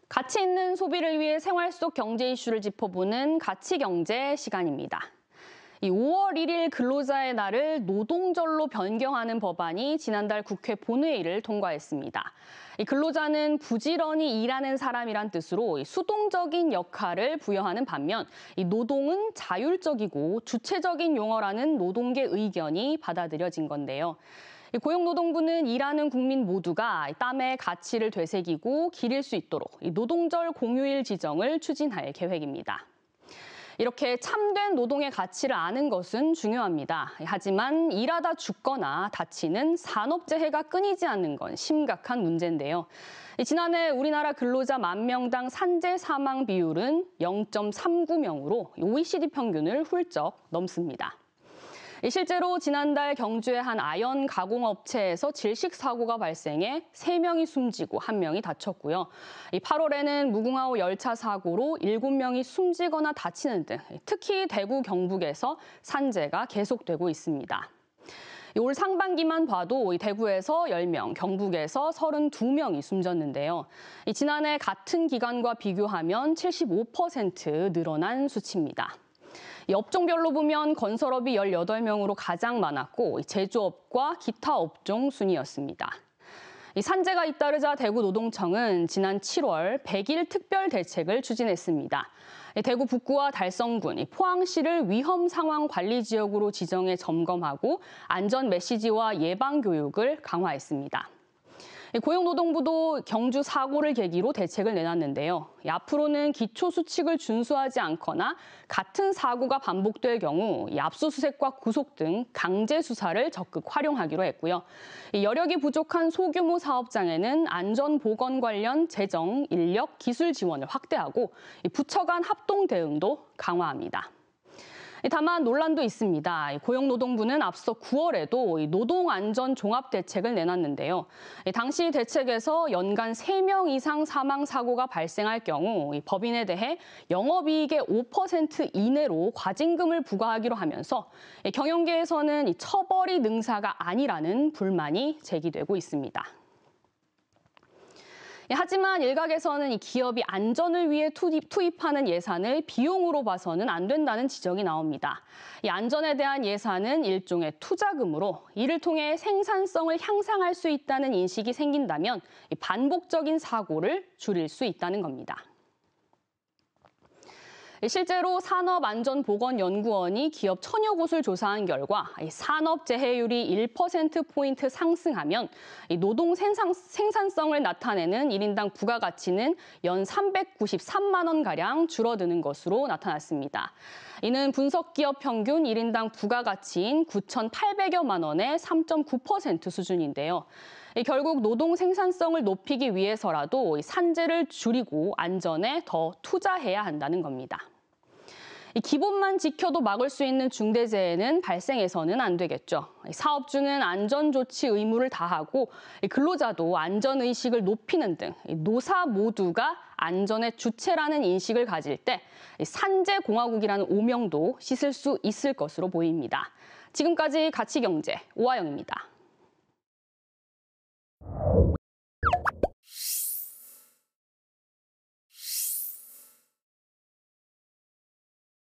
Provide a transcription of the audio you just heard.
가치 있는 소비를 위해 생활 속 경제 이슈를 짚어보는 가치경제 시간입니다. 5월 1일 근로자의 날을 노동절로 변경하는 법안이 지난달 국회 본회의를 통과했습니다. 근로자는 부지런히 일하는 사람이란 뜻으로 수동적인 역할을 부여하는 반면 노동은 자율적이고 주체적인 용어라는 노동계 의견이 받아들여진 건데요. 고용노동부는 일하는 국민 모두가 땀의 가치를 되새기고 기릴 수 있도록 노동절 공휴일 지정을 추진할 계획입니다. 이렇게 참된 노동의 가치를 아는 것은 중요합니다. 하지만 일하다 죽거나 다치는 산업재해가 끊이지 않는 건 심각한 문제인데요. 지난해 우리나라 근로자 10,000명당 산재 사망 비율은 0.39명으로 OECD 평균을 훌쩍 넘습니다. 실제로 지난달 경주의 한 아연 가공업체에서 질식 사고가 발생해 3명이 숨지고 1명이 다쳤고요. 8월에는 무궁화호 열차 사고로 7명이 숨지거나 다치는 등 특히 대구 경북에서 산재가 계속되고 있습니다. 올 상반기만 봐도 대구에서 10명, 경북에서 32명이 숨졌는데요. 지난해 같은 기간과 비교하면 75% 늘어난 수치입니다. 업종별로 보면 건설업이 18명으로 가장 많았고 제조업과 기타 업종 순이었습니다. 산재가 잇따르자 대구노동청은 지난 7월 100일 특별 대책을 추진했습니다. 대구 북구와 달성군, 포항시를 위험 상황 관리 지역으로 지정해 점검하고 안전 메시지와 예방 교육을 강화했습니다. 고용노동부도 경주 사고를 계기로 대책을 내놨는데요. 앞으로는 기초수칙을 준수하지 않거나 같은 사고가 반복될 경우 압수수색과 구속 등 강제 수사를 적극 활용하기로 했고요. 여력이 부족한 소규모 사업장에는 안전보건 관련 재정, 인력, 기술 지원을 확대하고 부처 간 합동 대응도 강화합니다. 다만 논란도 있습니다. 고용노동부는 앞서 9월에도 노동안전 종합대책을 내놨는데요. 당시 대책에서 연간 3명 이상 사망 사고가 발생할 경우 법인에 대해 영업이익의 5% 이내로 과징금을 부과하기로 하면서 경영계에서는 처벌이 능사가 아니라는 불만이 제기되고 있습니다. 하지만 일각에서는 기업이 안전을 위해 투입하는 예산을 비용으로 봐서는 안 된다는 지적이 나옵니다. 안전에 대한 예산은 일종의 투자금으로 이를 통해 생산성을 향상할 수 있다는 인식이 생긴다면 반복적인 사고를 줄일 수 있다는 겁니다. 실제로 산업안전보건연구원이 기업 1000여 곳을 조사한 결과 산업재해율이 1%포인트 상승하면 노동 생산성을 나타내는 1인당 부가가치는 연 393만 원가량 줄어드는 것으로 나타났습니다. 이는 분석기업 평균 1인당 부가가치인 9,800여만 원의 3.9% 수준인데요. 결국 노동 생산성을 높이기 위해서라도 산재를 줄이고 안전에 더 투자해야 한다는 겁니다. 기본만 지켜도 막을 수 있는 중대재해는 발생해서는 안 되겠죠. 사업주는 안전조치 의무를 다하고 근로자도 안전의식을 높이는 등 노사 모두가 안전의 주체라는 인식을 가질 때 산재공화국이라는 오명도 씻을 수 있을 것으로 보입니다. 지금까지 가치경제 오하영입니다.